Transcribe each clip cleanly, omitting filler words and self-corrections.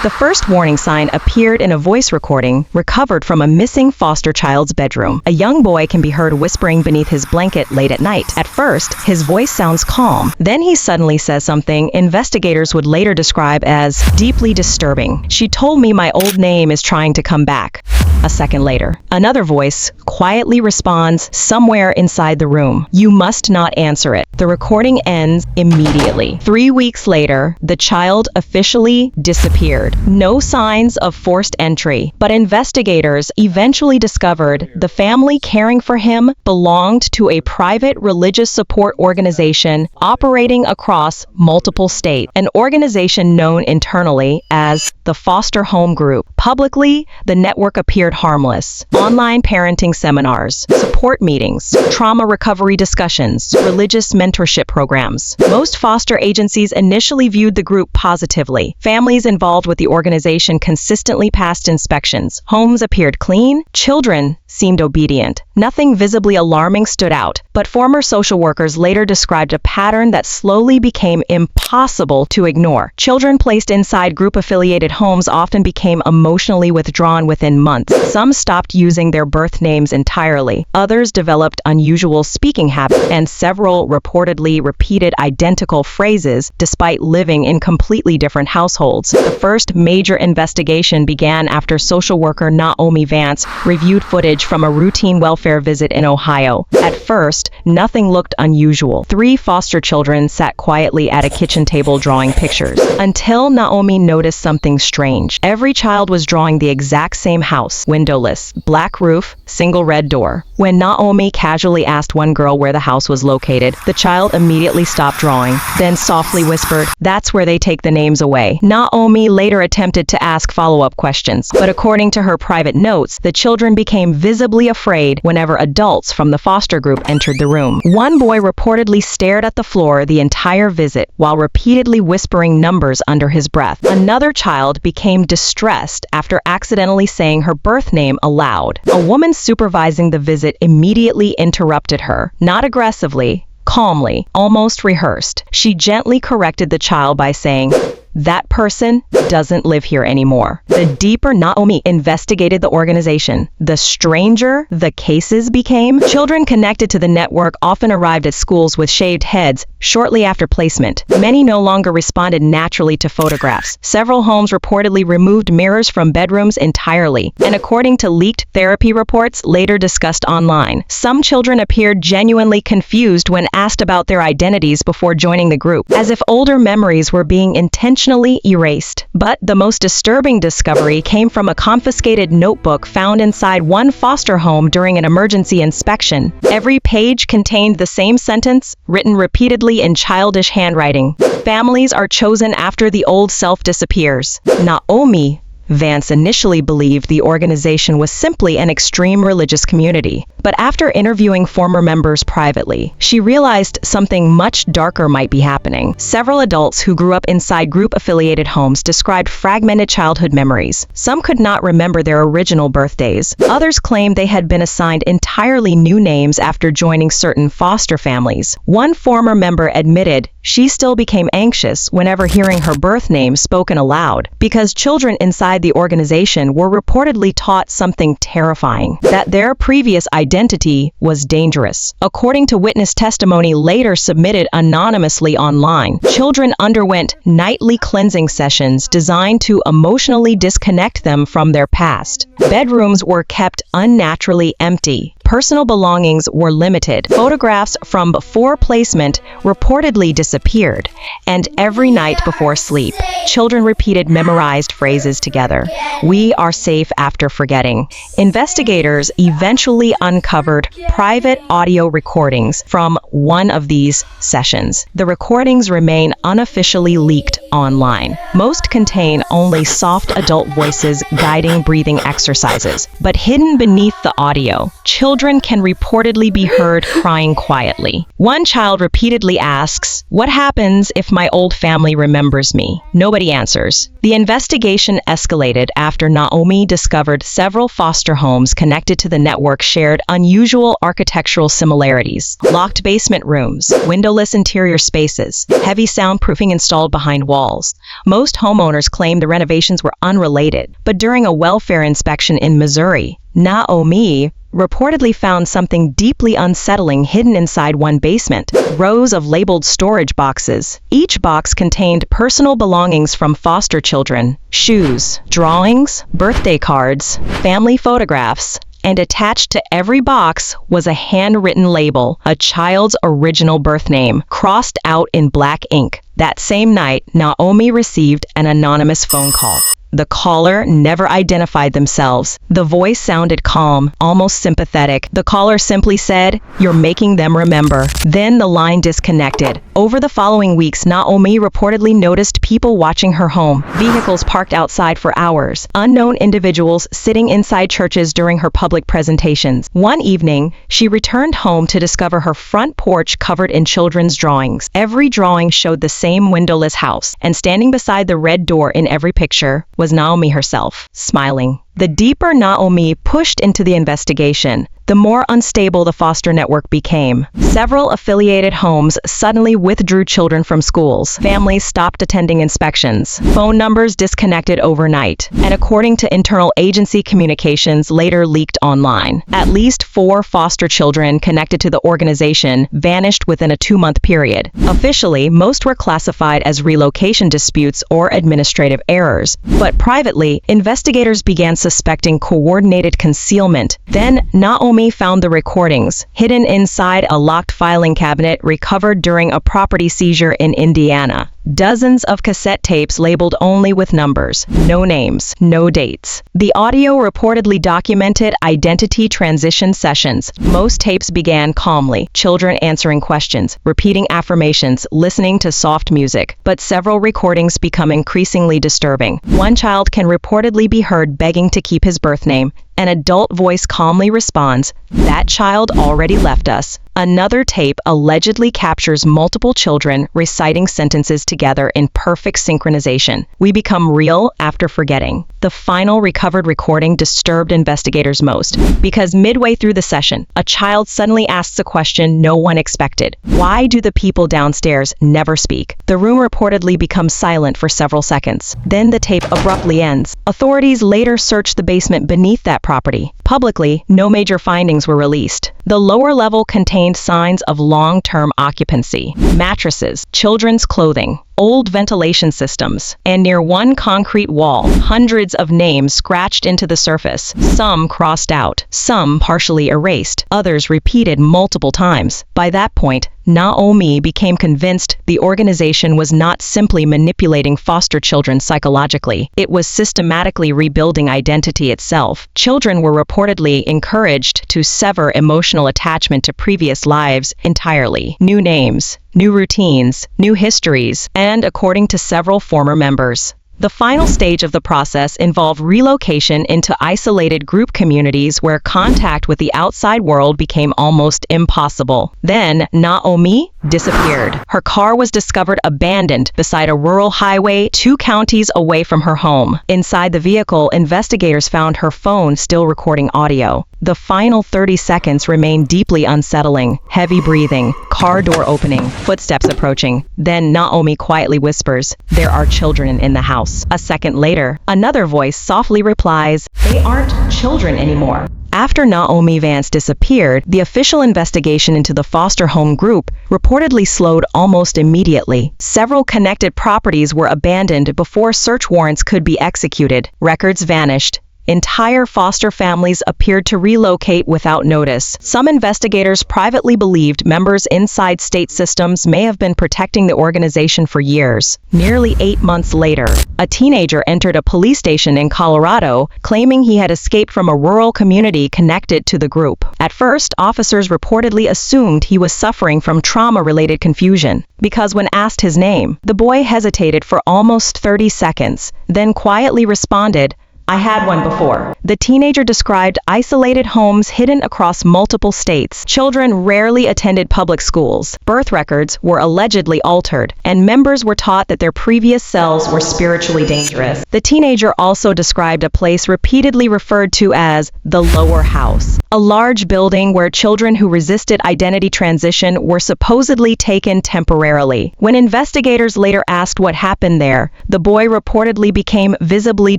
The first warning sign appeared in a voice recording recovered from a missing foster child's bedroom. A young boy can be heard whispering beneath his blanket late at night. At first, his voice sounds calm. Then he suddenly says something investigators would later describe as deeply disturbing. "She told me my old name is trying to come back." A second later, another voice quietly responds somewhere inside the room. "You must not answer it." The recording ends immediately. 3 weeks later, the child officially disappeared. No signs of forced entry, but investigators eventually discovered the family caring for him belonged to a private religious support organization operating across multiple states, an organization known internally as the Foster Home Group. Publicly, the network appeared harmless. Online parenting seminars, support meetings, trauma recovery discussions, religious mentorship programs. Most foster agencies initially viewed the group positively. Families involved with the organization consistently passed inspections. Homes appeared clean. Children seemed obedient. Nothing visibly alarming stood out, but former social workers later described a pattern that slowly became impossible to ignore. Children placed inside group-affiliated homes often became emotionally withdrawn within months. Some stopped using their birth names entirely. Others developed unusual speaking habits, and several reportedly repeated identical phrases despite living in completely different households. The first major investigation began after social worker Naomi Vance reviewed footage from a routine welfare visit in Ohio. At first, nothing looked unusual. 3 foster children sat quietly at a kitchen table drawing pictures, until Naomi noticed something strange. Every child was drawing the exact same house, windowless, black roof, single red door. When Naomi casually asked one girl where the house was located, the child immediately stopped drawing, then softly whispered, "That's where they take the names away." Naomi later attempted to ask follow-up questions, but according to her private notes, the children became visibly afraid whenever adults from the foster group entered the room. One boy reportedly stared at the floor the entire visit while repeatedly whispering numbers under his breath. Another child became distressed after accidentally saying her birth name aloud. A woman supervising the visit immediately interrupted her, not aggressively, calmly, almost rehearsed. She gently corrected the child by saying, "That person doesn't live here anymore." The deeper Naomi investigated the organization, the stranger the cases became. Children connected to the network often arrived at schools with shaved heads shortly after placement. Many no longer responded naturally to photographs. Several homes reportedly removed mirrors from bedrooms entirely, and according to leaked therapy reports later discussed online, some children appeared genuinely confused when asked about their identities before joining the group, as if older memories were being intentionally erased. But the most disturbing discovery came from a confiscated notebook found inside one foster home during an emergency inspection. Every page contained the same sentence, written repeatedly in childish handwriting. "Families are chosen after the old self disappears." Naomi Vance initially believed the organization was simply an extreme religious community. But after interviewing former members privately, she realized something much darker might be happening. Several adults who grew up inside group-affiliated homes described fragmented childhood memories. Some could not remember their original birthdays. Others claimed they had been assigned entirely new names after joining certain foster families. One former member admitted she still became anxious whenever hearing her birth name spoken aloud, because children inside the organization were reportedly taught something terrifying, that their previous identity was dangerous. According to witness testimony later submitted anonymously online, children underwent nightly cleansing sessions designed to emotionally disconnect them from their past. Bedrooms were kept unnaturally empty. Personal belongings were limited. Photographs from before placement reportedly disappeared, and every night before sleep, children repeated memorized phrases together. "We are safe after forgetting." Investigators eventually uncovered private audio recordings from one of these sessions. The recordings remain unofficially leaked online. Most contain only soft adult voices guiding breathing exercises, but hidden beneath the audio, children children can reportedly be heard crying quietly. One child repeatedly asks, "What happens if my old family remembers me?" Nobody answers. The investigation escalated after Naomi discovered several foster homes connected to the network shared unusual architectural similarities. Locked basement rooms, windowless interior spaces, heavy soundproofing installed behind walls. Most homeowners claimed the renovations were unrelated, but during a welfare inspection in Missouri, Naomi reportedly found something deeply unsettling hidden inside one basement. Rows of labeled storage boxes. Each box contained personal belongings from foster children, shoes, drawings, birthday cards, family photographs, and attached to every box was a handwritten label, a child's original birth name, crossed out in black ink. That same night, Naomi received an anonymous phone call. The caller never identified themselves. The voice sounded calm, almost sympathetic. The caller simply said, "You're making them remember." Then the line disconnected. Over the following weeks, Naomi reportedly noticed people watching her home, vehicles parked outside for hours, unknown individuals sitting inside churches during her public presentations. One evening, she returned home to discover her front porch covered in children's drawings. Every drawing showed the same windowless house, and standing beside the red door in every picture was Naomi herself, smiling. The deeper Naomi pushed into the investigation, the more unstable the foster network became. Several affiliated homes suddenly withdrew children from schools. Families stopped attending inspections. Phone numbers disconnected overnight. And according to internal agency communications later leaked online, at least 4 foster children connected to the organization vanished within a 2-month period. Officially, most were classified as relocation disputes or administrative errors. But privately, investigators began suspecting coordinated concealment. Then, Naomi found the recordings, hidden inside a locked filing cabinet recovered during a property seizure in Indiana. Dozens of cassette tapes labeled only with numbers, no names, no dates. The audio reportedly documented identity transition sessions. Most tapes began calmly, children answering questions, repeating affirmations, listening to soft music. But several recordings become increasingly disturbing. One child can reportedly be heard begging to keep his birth name. An adult voice calmly responds, "That child already left us." Another tape allegedly captures multiple children reciting sentences together in perfect synchronization. "We become real after forgetting." The final recovered recording disturbed investigators most, because midway through the session, a child suddenly asks a question no one expected. "Why do the people downstairs never speak?" The room reportedly becomes silent for several seconds. Then the tape abruptly ends. Authorities later searched the basement beneath that property. Publicly, no major findings were released. The lower level contained signs of long-term occupancy, mattresses, children's clothing, old ventilation systems, and near one concrete wall, hundreds of names scratched into the surface, some crossed out, some partially erased, others repeated multiple times. By that point, Naomi became convinced the organization was not simply manipulating foster children psychologically. It was systematically rebuilding identity itself. Children were reportedly encouraged to sever emotional attachment to previous lives entirely. New names, new routines, new histories, and according to several former members, the final stage of the process involved relocation into isolated group communities where contact with the outside world became almost impossible. Then, Naomi disappeared. Her car was discovered abandoned beside a rural highway 2 counties away from her home. Inside the vehicle, investigators found her phone still recording audio. The final 30 seconds remained deeply unsettling. Heavy breathing, car door opening, footsteps approaching. Then Naomi quietly whispers, "There are children in the house." A second later, another voice softly replies, "They aren't children anymore." After Naomi Vance disappeared, the official investigation into the foster home group reportedly slowed almost immediately. Several connected properties were abandoned before search warrants could be executed. Records vanished. Entire foster families appeared to relocate without notice. Some investigators privately believed members inside state systems may have been protecting the organization for years. Nearly 8 months later, a teenager entered a police station in Colorado, claiming he had escaped from a rural community connected to the group. At first, officers reportedly assumed he was suffering from trauma-related confusion, because when asked his name, the boy hesitated for almost 30 seconds, then quietly responded, I had one before. The teenager described isolated homes hidden across multiple states. Children rarely attended public schools. Birth records were allegedly altered, and members were taught that their previous selves were spiritually dangerous. The teenager also described a place repeatedly referred to as the lower house, a large building where children who resisted identity transition were supposedly taken temporarily. When investigators later asked what happened there, the boy reportedly became visibly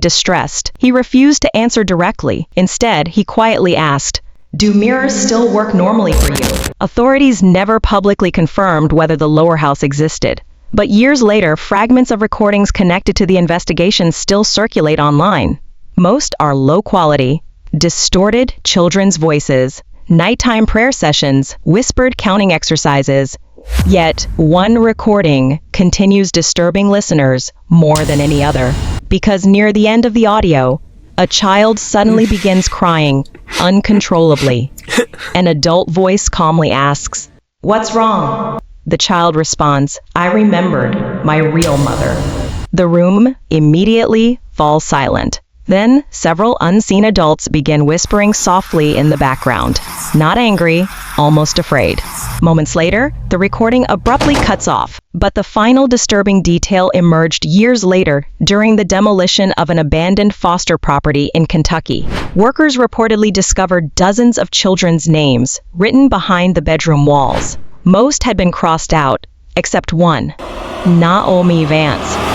distressed. He refused to answer directly. Instead, he quietly asked, "Do mirrors still work normally for you?" Authorities never publicly confirmed whether the lower house existed. But years later, fragments of recordings connected to the investigation still circulate online. Most are low quality, distorted children's voices, nighttime prayer sessions, whispered counting exercises. Yet, one recording continues disturbing listeners more than any other. Because near the end of the audio, a child suddenly begins crying uncontrollably. An adult voice calmly asks, "What's wrong?" The child responds, "I remembered my real mother." The room immediately falls silent. Then, several unseen adults begin whispering softly in the background, not angry, almost afraid. Moments later, the recording abruptly cuts off, but the final disturbing detail emerged years later during the demolition of an abandoned foster property in Kentucky. Workers reportedly discovered dozens of children's names written behind the bedroom walls. Most had been crossed out, except one, Naomi Vance.